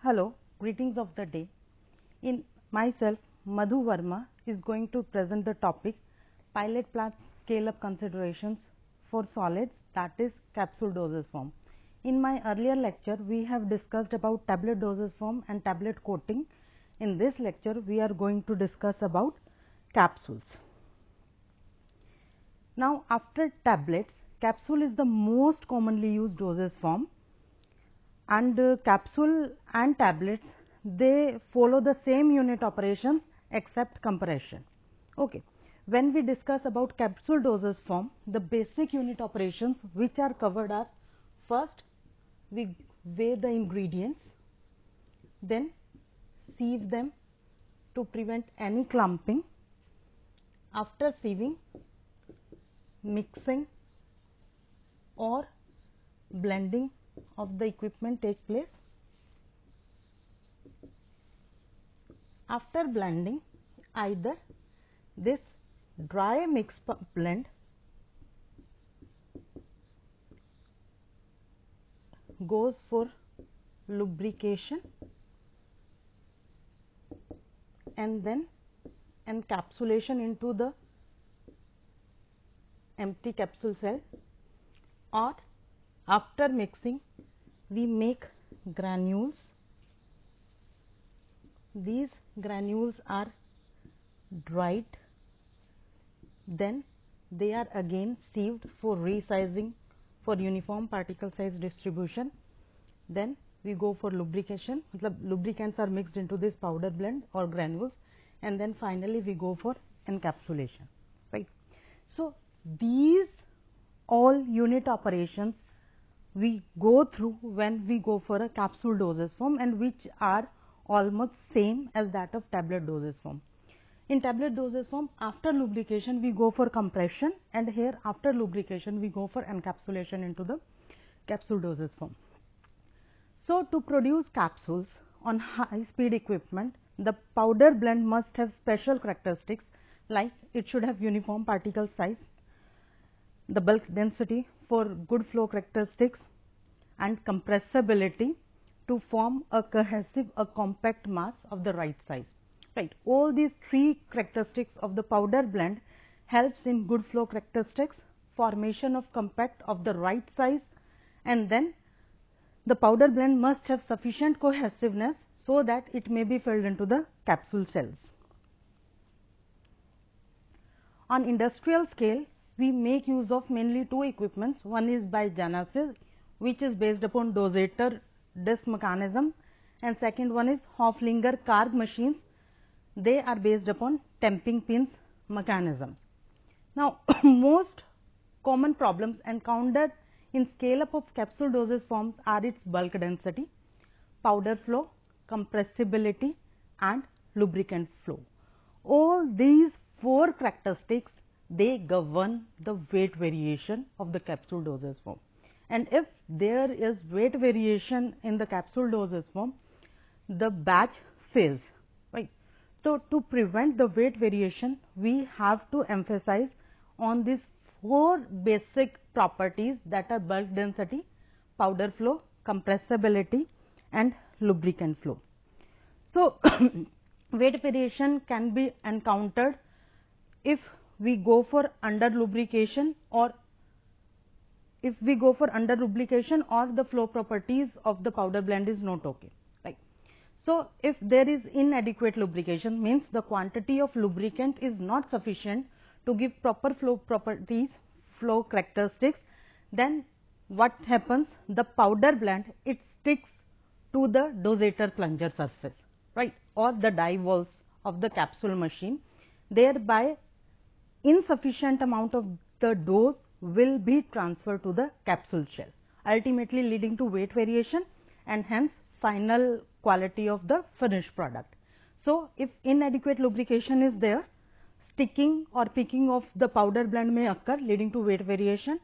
Hello, greetings of the day. In myself, Madhu Verma is going to present the topic pilot plant scale up considerations for solids, that is capsule dosage form. In my earlier lecture, we have discussed about tablet dosage form and tablet coating. In this lecture, we are going to discuss about capsules. Now, after tablets, capsule is the most commonly used dosage form, and capsule and tablets, they follow the same unit operations except compression. Okay. When we discuss about capsule dosage form, the basic unit operations which are covered are: first we weigh the ingredients, then sieve them to prevent any clumping. After sieving, mixing or blending of the equipment take place. After blending, either this dry mix blend goes for lubrication and then encapsulation into the empty capsule cell, or after mixing we make granules. These granules are dried, then they are again sieved for resizing for uniform particle size distribution. Then we go for lubrication, lubricants are mixed into this powder blend or granules, and then finally we go for encapsulation, right. So these all unit operations we go through when we go for a capsule dosage form, and which are almost same as that of tablet dosage form. In tablet dosage form, after lubrication we go for compression, and here after lubrication we go for encapsulation into the capsule dosage form. So to produce capsules on high speed equipment, the powder blend must have special characteristics, like it should have uniform particle size, the bulk density for good flow characteristics, and compressibility to form a cohesive, a compact mass of the right size. Right. All these three characteristics of the powder blend helps in good flow characteristics, formation of compact of the right size, and then the powder blend must have sufficient cohesiveness so that it may be filled into the capsule cells. On industrial scale, we make use of mainly two equipments. One is by Genesis, which is based upon dosator disc mechanism, and second one is Hoflinger carb machines. They are based upon tamping pins mechanism. Now, most common problems encountered in scale up of capsule dosage forms are its bulk density, powder flow, compressibility, and lubricant flow. All these four characteristics, they govern the weight variation of the capsule dosage form, and if there is weight variation in the capsule dosage form, the batch fails, right. So to prevent the weight variation, we have to emphasize on these four basic properties, that are bulk density, powder flow, compressibility, and lubricant flow. So weight variation can be encountered if we go for under lubrication, or if we go for under lubrication, or the flow properties of the powder blend is not okay, right. So if there is inadequate lubrication, means the quantity of lubricant is not sufficient to give proper flow properties, flow characteristics, then what happens, the powder blend, it sticks to the dosator plunger surface, right, or the die walls of the capsule machine, thereby insufficient amount of the dose will be transferred to the capsule shell, ultimately leading to weight variation and hence final quality of the finished product. So if inadequate lubrication is there, sticking or picking of the powder blend may occur, leading to weight variation,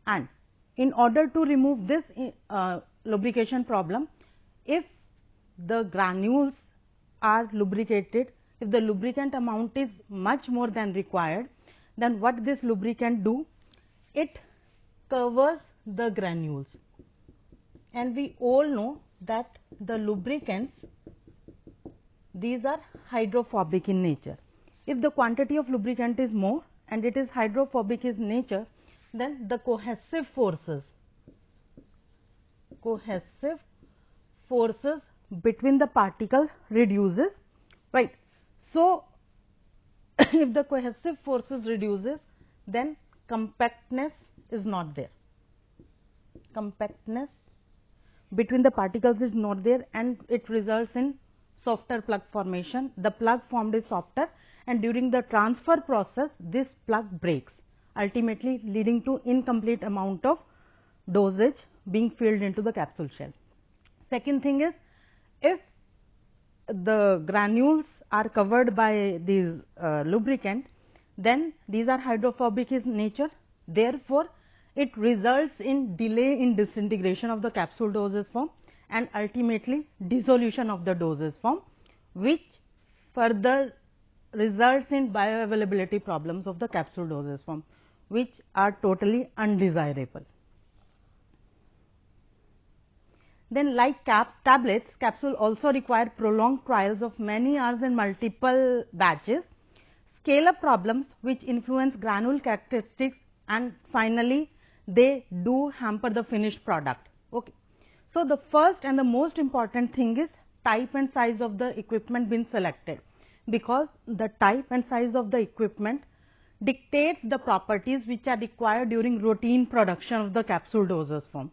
and in order to remove this lubrication problem, if the granules are lubricated, if the lubricant amount is much more than required, then what this lubricant do, it covers the granules, and we all know that the lubricants, these are hydrophobic in nature. If the quantity of lubricant is more and it is hydrophobic in nature, then the cohesive forces between the particles reduces, right. So, if the cohesive forces reduces, then compactness is not there. Compactness between the particles is not there, and it results in softer plug formation. The plug formed is softer, and during the transfer process this plug breaks, ultimately leading to incomplete amount of dosage being filled into the capsule shell. Second thing is, if the granules are covered by these lubricant, then these are hydrophobic in nature. Therefore, it results in delay in disintegration of the capsule dosage form and ultimately dissolution of the dosage form, which further results in bioavailability problems of the capsule dosage form, which are totally undesirable. Then, like tablets, capsule also require prolonged trials of many hours and multiple batches, scale up problems which influence granule characteristics, and finally, they do hamper the finished product. Okay. So, the first and the most important thing is type and size of the equipment being selected, because the type and size of the equipment dictates the properties which are required during routine production of the capsule dosage form.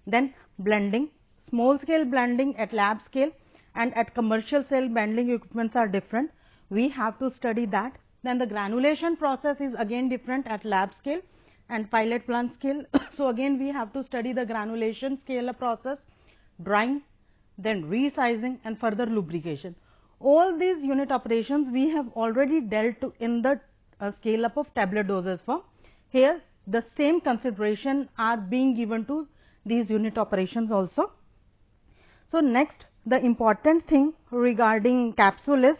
Then, blending. Small scale blending at lab scale and at commercial scale blending equipments are different. We have to study that. Then the granulation process is again different at lab scale and pilot plant scale. So, again we have to study the granulation scale up process, drying, then resizing and further lubrication. All these unit operations we have already dealt to in the scale up of tablet dosage form. Here the same consideration are being given to these unit operations also. So, next the important thing regarding capsule is,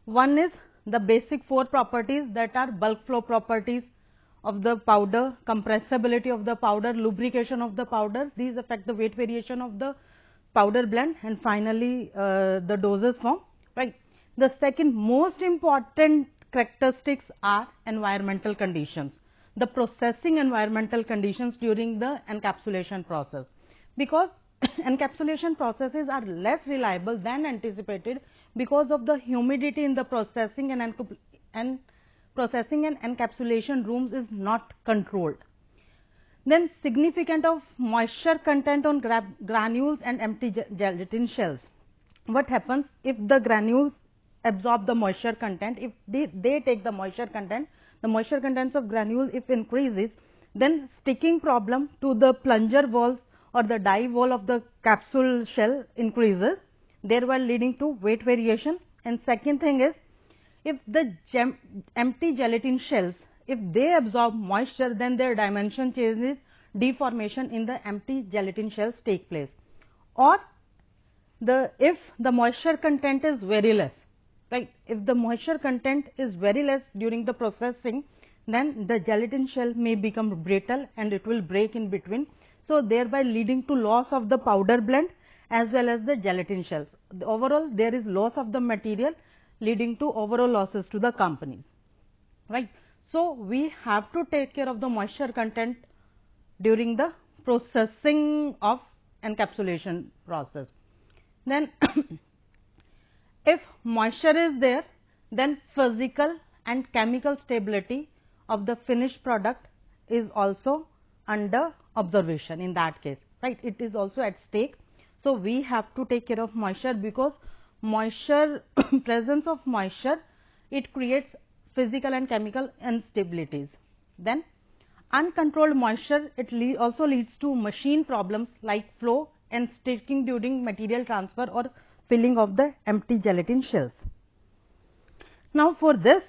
one is the basic four properties, that are bulk flow properties of the powder, compressibility of the powder, lubrication of the powder. These affect the weight variation of the powder blend, and finally, the dosage form, right. The second most important characteristics are environmental conditions, the processing environmental conditions during the encapsulation process, because encapsulation processes are less reliable than anticipated because of the humidity in the processing and encapsulation rooms is not controlled. Then significant of moisture content on granules and empty gelatin shells. What happens if the granules absorb the moisture content? If they take the moisture content, the moisture contents of granules if increases, then sticking problem to the plunger walls or the die wall of the capsule shell increases, thereby leading to weight variation. And second thing is, if the empty gelatin shells, if they absorb moisture, then their dimension changes, deformation in the empty gelatin shells take place. Or if the moisture content is very less, right, if the moisture content is very less during the processing, then the gelatin shell may become brittle and it will break in between. So, thereby leading to loss of the powder blend as well as the gelatin shells. Overall, there is loss of the material, leading to overall losses to the company, right. So, we have to take care of the moisture content during the processing of encapsulation process. Then, if moisture is there, then physical and chemical stability of the finished product is also under observation in that case, right. It is also at stake. So, we have to take care of moisture, because moisture presence of moisture, it creates physical and chemical instabilities. Then uncontrolled moisture, it also leads to machine problems like flow and sticking during material transfer or filling of the empty gelatin shells. Now, for this,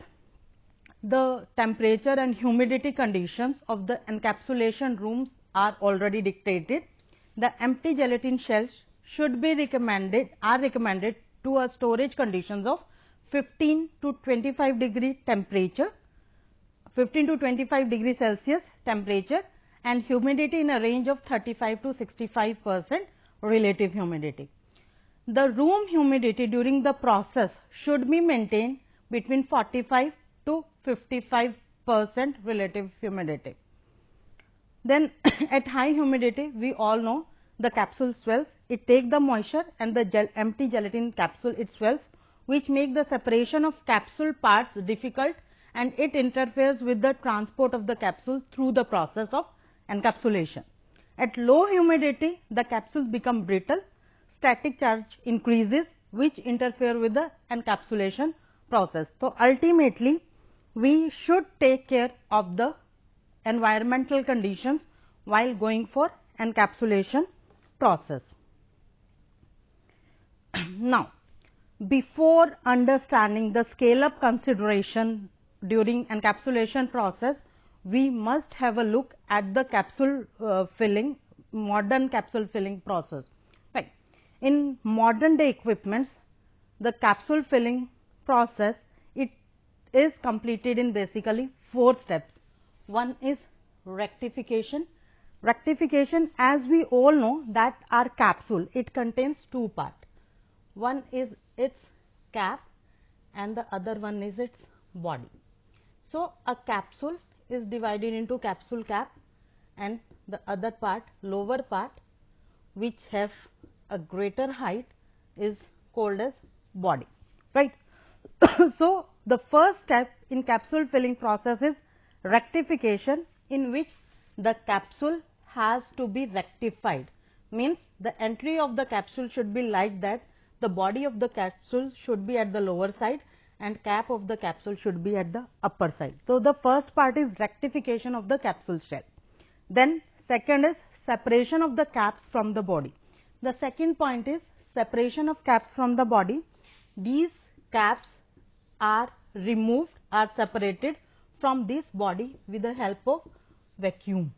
the temperature and humidity conditions of the encapsulation rooms are already dictated. The empty gelatin shells should be recommended to a storage conditions of 15 to 25 degree temperature, 15 to 25 degree Celsius temperature, and humidity in a range of 35 to 65% relative humidity. the room humidity during the process should be maintained between 45 to 55% relative humidity. Then at high humidity, we all know the capsule swells, it takes the moisture and the empty gelatin capsule, it swells, which make the separation of capsule parts difficult, and it interferes with the transport of the capsule through the process of encapsulation. At low humidity, the capsules become brittle, static charge increases, which interfere with the encapsulation process. So, ultimately we should take care of the environmental conditions while going for encapsulation process. Now, before understanding the scale up consideration during encapsulation process, we must have a look at the capsule filling, modern capsule filling process. Right. In modern day equipments, the capsule filling process, it is completed in basically 4 steps. One is rectification. Rectification, as we all know that our capsule, it contains 2 parts. One is its cap and the other one is its body. So, a capsule is divided into capsule cap and the other part, lower part, which have a greater height, is called as body, right. So, the first step in capsule filling process is rectification, in which the capsule has to be rectified, means the entry of the capsule should be like that, the body of the capsule should be at the lower side and cap of the capsule should be at the upper side. So, the first part is rectification of the capsule shell. Then second is separation of the caps from the body. The second point is separation of caps from the body. These caps are removed, are separated from this body with the help of vacuum.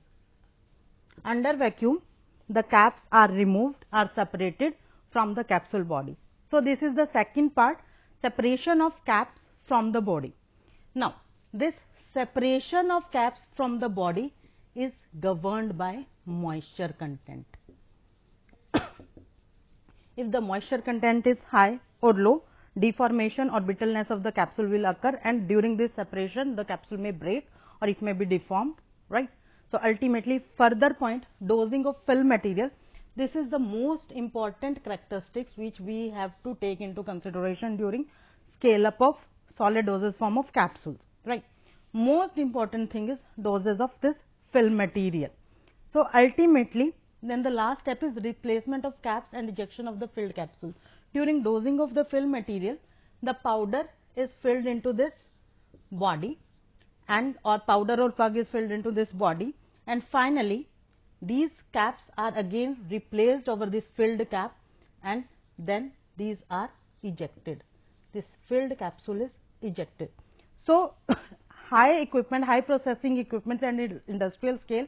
Under vacuum, the caps are removed, are separated from the capsule body. So, this is the second part, separation of caps from the body. Now, this separation of caps from the body is governed by moisture content. If the moisture content is high or low, deformation or brittleness of the capsule will occur, and during this separation the capsule may break or it may be deformed, right. So, ultimately further point, dosing of film material. This is the most important characteristics which we have to take into consideration during scale up of solid dosage form of capsules, right. Most important thing is doses of this film material. So, ultimately then the last step is replacement of caps and ejection of the filled capsule. During dosing of the film material, the powder is filled into this body and or powder or plug is filled into this body, and finally these caps are again replaced over this filled cap and then these are ejected. This filled capsule is ejected. So, high equipment, high processing equipment and industrial scale,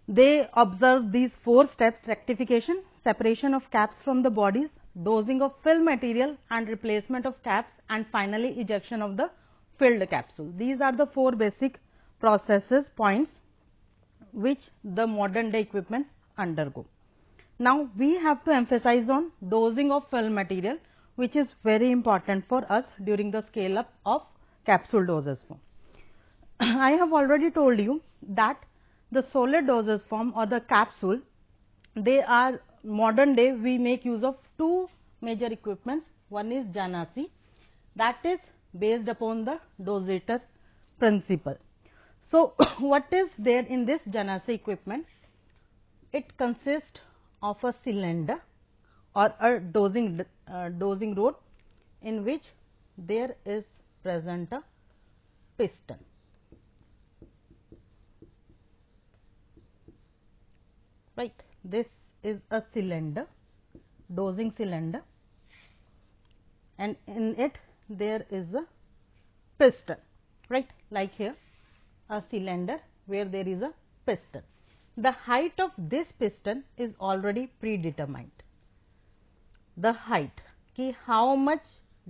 they observe these 4 steps: rectification, separation of caps from the bodies, dosing of film material and replacement of caps, and finally ejection of the filled capsule. These are the 4 basic processes points which the modern day equipments undergo. Now, we have to emphasize on dosing of film material, which is very important for us during the scale up of capsule dosage form. I have already told you that the solid dosage form or the capsule, they are modern day we make use of 2 major equipments. One is Janasi, that is based upon the dosator principle. So, what is there in this Janasi equipment? It consists of a cylinder or a dosing rod in which there is present a piston. Right, this is a cylinder, dosing cylinder, and in it there is a piston, right, like here a cylinder where there is a piston. The height of this piston is already predetermined. The height, ki how much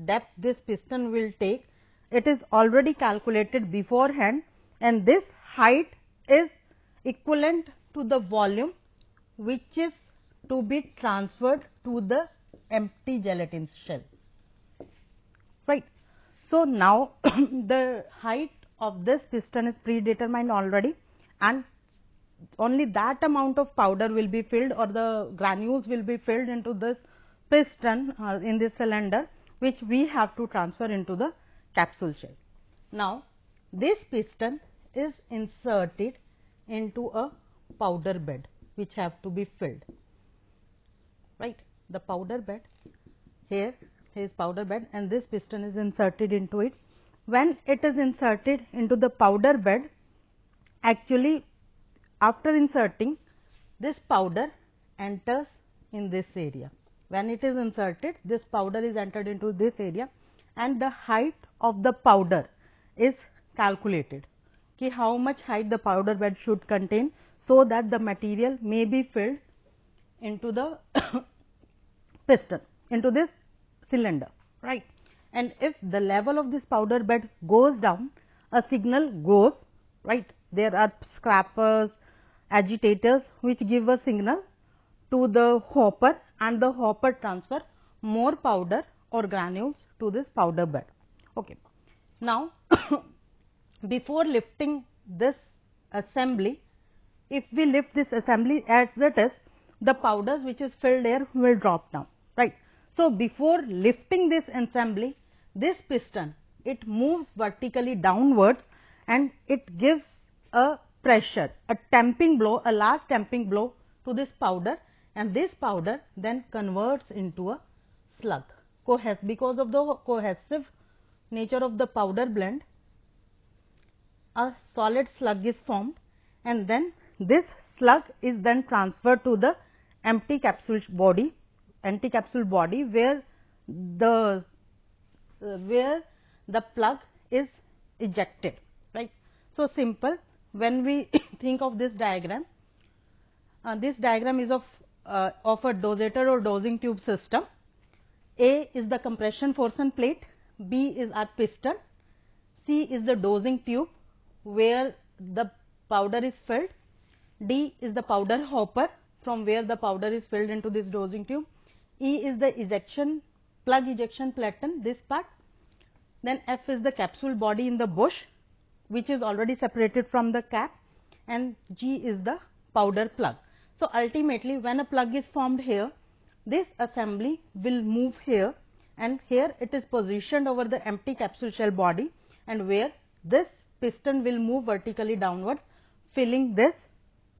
depth this piston will take, it is already calculated beforehand, and this height is equivalent to the volume which is to be transferred to the empty gelatin shell, right. So now the height of this piston is predetermined already, and only that amount of powder will be filled, or the granules will be filled into this piston in this cylinder, which we have to transfer into the capsule shell. Now this piston is inserted into a powder bed which have to be filled, right. The powder bed, here is powder bed, and this piston is inserted into it. When it is inserted into the powder bed, actually after inserting, this powder enters in this area. When it is inserted, this powder is entered into this area, and the height of the powder is calculated, कि how much height the powder bed should contain, so that the material may be filled into the piston, into this cylinder, right. And if the level of this powder bed goes down, a signal goes, right. There are scrappers, agitators which give a signal to the hopper, and the hopper transfer more powder or granules to this powder bed. Okay. Now before lifting this assembly, if we lift this assembly as it is, the powders which is filled there will drop down, right. So before lifting this assembly, this piston, it moves vertically downwards, and it gives a pressure, a tamping blow, a large tamping blow to this powder, and this powder then converts into a slug. Because of the cohesive nature of the powder blend, a solid slug is formed, and then this slug is then transferred to the empty capsule body, where the plug is ejected, right. So simple. When we think of this diagram is of a dosator or dosing tube system. A is the compression portion plate, B is our piston, C is the dosing tube where the powder is filled, D is the powder hopper from where the powder is filled into this dosing tube, E is the plug ejection platen, this part, then F is the capsule body in the bush which is already separated from the cap, and G is the powder plug. So ultimately when a plug is formed here, this assembly will move here, and here it is positioned over the empty capsule shell body, and where this piston will move vertically downwards, filling this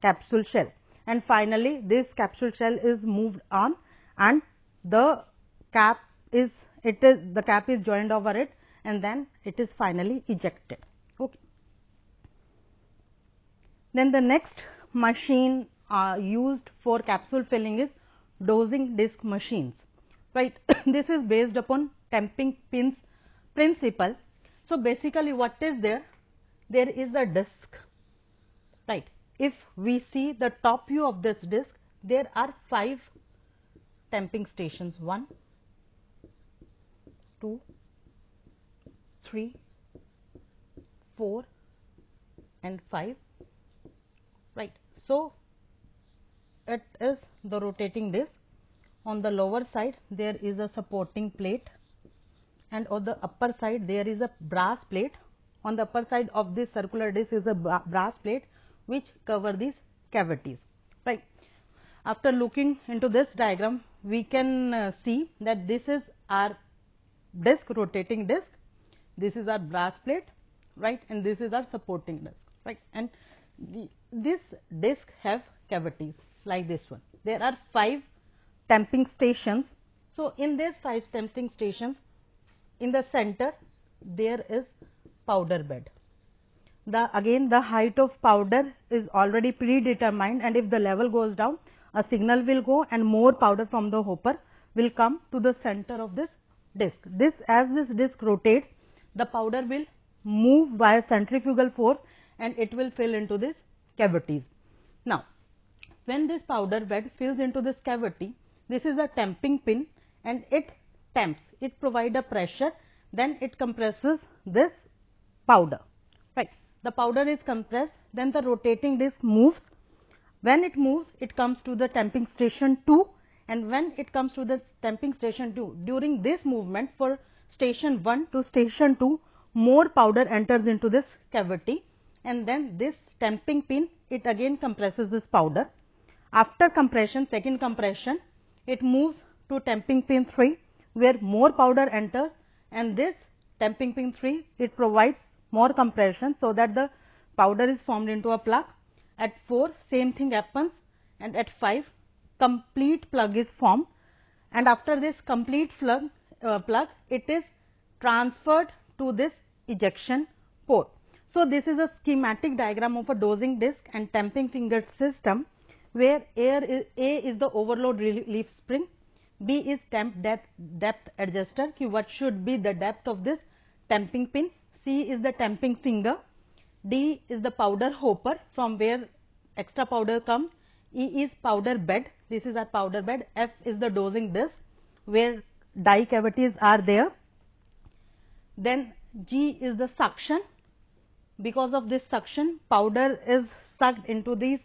capsule shell, and finally this capsule shell is moved on, and the cap is joined over it, and then it is finally ejected. Okay. Then the next machine used for capsule filling is dosing disc machines, right. This is based upon tamping pins principle. So basically what is there is a disc, right. If we see the top view of this disc, there are 5 tamping stations, 1, 2, 3, 4 and 5, right. So it is the rotating disc. On the lower side there is a supporting plate, and on the upper side there is a brass plate. On the upper side of this circular disc is a brass plate which cover these cavities, right. After looking into this diagram, we can see that this is our disc, rotating disc, this is our brass plate, right, and this is our supporting disc, right. And this disc have cavities like this one. There are 5 tamping stations. So in these 5 tamping stations, in the center there is powder bed. Again the height of powder is already predetermined, and if the level goes down, a signal will go and more powder from the hopper will come to the center of this disc. As this disc rotates, the powder will move by a centrifugal force, and it will fill into these cavities. Now when this powder bed fills into this cavity, this is a tamping pin, and it tamps, it provides a pressure, then it compresses this powder, right. The powder is compressed, then the rotating disc moves. When it moves, it comes to the tamping station 2, and when it comes to the stamping station 2, during this movement for station 1 to station 2, more powder enters into this cavity, and then this stamping pin, it again compresses this powder. After compression, second compression, it moves to tamping pin 3, where more powder enters, and this tamping pin 3, it provides more compression, so that the powder is formed into a plug. At 4, same thing happens, and at 5, complete plug is formed, and after this complete plug, it is transferred to this ejection port. So, this is a schematic diagram of a dosing disc and tamping finger system, where A is the overload relief spring, B is temp depth adjuster, what should be the depth of this tamping pin, C is the tamping finger, D is the powder hopper from where extra powder comes, E is powder bed, this is our powder bed, F is the dosing disc where die cavities are there, then G is the suction. Because of this suction, powder is sucked into these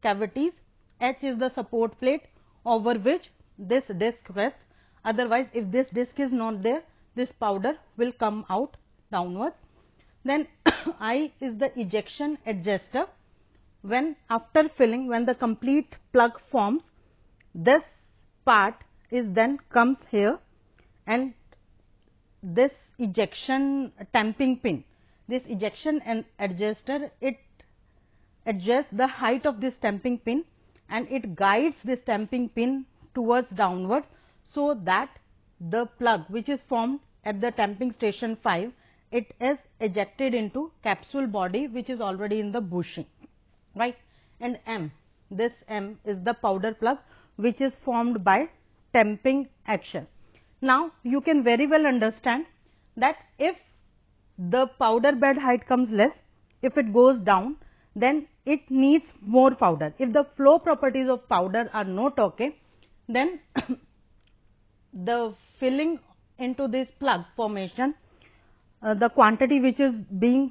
cavities. H is the support plate over which this disc rests. Otherwise, if this disc is not there, this powder will come out downwards. Then I is the ejection adjuster. When after filling, when the complete plug forms, this part is then comes here, and this ejection tamping pin, this ejection and adjuster, it adjusts the height of this tamping pin, and it guides this tamping pin towards downward, so that the plug which is formed at the tamping station 5, it is ejected into capsule body which is already in the bushing, right. And M, this M is the powder plug which is formed by tamping action. Now, you can very well understand that if the powder bed height comes less, if it goes down, then it needs more powder. If the flow properties of powder are not okay, then the filling into this plug formation, the quantity which is being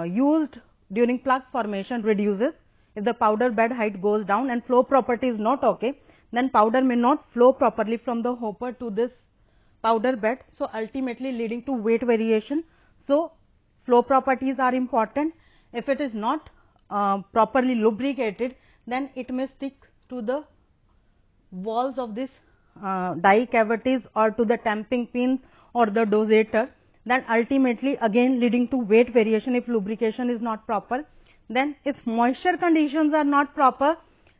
used during plug formation reduces. If the powder bed height goes down and flow property is not okay, then powder may not flow properly from the hopper to this powder bed, so ultimately leading to weight variation. So, flow properties are important. If it is not properly lubricated, then it may stick to the walls of this die cavities or to the tamping pins or the dosator, then ultimately again leading to weight variation if lubrication is not proper. Then if moisture conditions are not proper,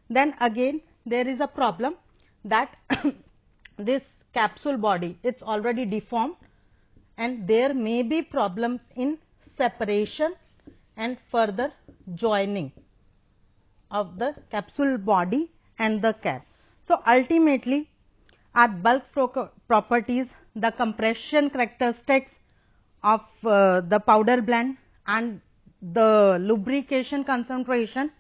then again there is a problem that this capsule body, it's already deformed, and there may be problems in separation and further joining of the capsule body and the cap. So, ultimately our bulk properties, the compression characteristics of the powder blend and the lubrication concentration,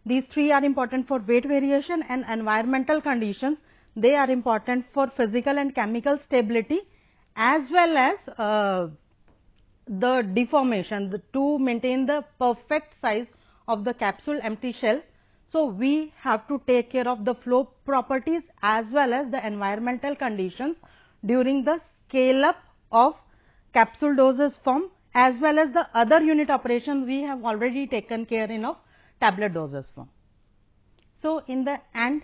these three are important for weight variation, and environmental conditions, they are important for physical and chemical stability as well as the deformation, to maintain the perfect size of the capsule empty shell. So, we have to take care of the flow properties as well as the environmental conditions during the scale up of capsule dosage form, as well as the other unit operations we have already taken care in of tablet dosage form. So, in the end,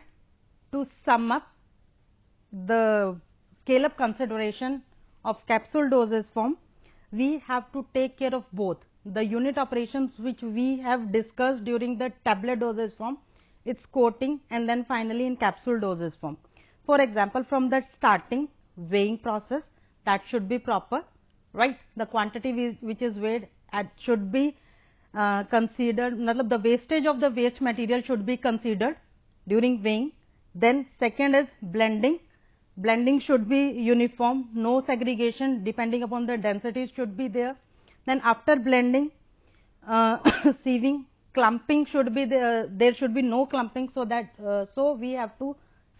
to sum up the scale up consideration of capsule dosage form, we have to take care of both the unit operations which we have discussed during the tablet dosage form, its coating, and then finally in capsule dosage form. For example, from that starting weighing process, that should be proper, right. The quantity which is weighed should be considered, the wastage of the waste material should be considered during weighing. Then second is blending. Blending should be uniform, no segregation depending upon the density should be there. Then after blending, sieving, clumping should be there should be no clumping, so that so we have to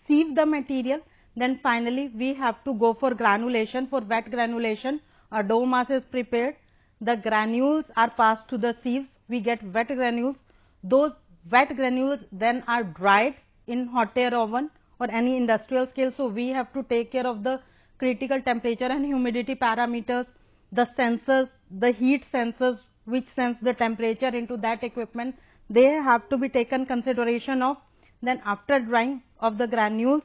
sieve the material. Then finally, we have to go for granulation. For wet granulation, a dough mass is prepared, the granules are passed to the sieves, we get wet granules. Those wet granules then are dried in hot air oven or any industrial scale. So, we have to take care of the critical temperature and humidity parameters, the sensors, the heat sensors which sense the temperature into that equipment, they have to be taken consideration of. Then after drying of the granules,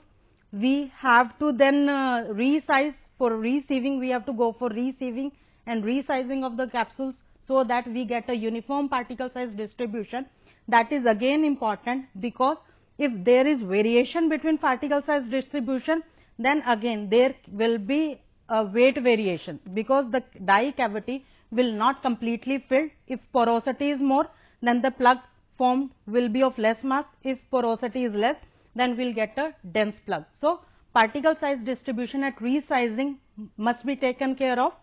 we have to then resize. For resieving, we have to go for resieving and resizing of the capsules, so that we get a uniform particle size distribution. That is again important, because if there is variation between particle size distribution, then again there will be a weight variation, because the die cavity will not completely filled. If porosity is more, then the plug formed will be of less mass. If porosity is less, then we will get a dense plug. So, particle size distribution at resizing must be taken care of.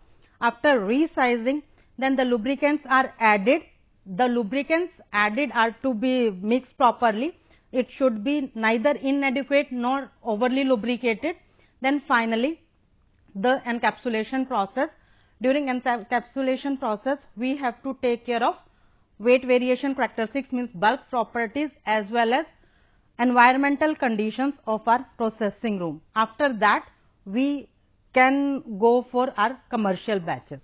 After resizing, then the lubricants are added. The lubricants added are to be mixed properly. It should be neither inadequate nor overly lubricated. Then finally, the encapsulation process. During encapsulation process, we have to take care of weight variation characteristics, means bulk properties, as well as environmental conditions of our processing room. After that, we can go for our commercial batches.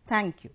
Thank you.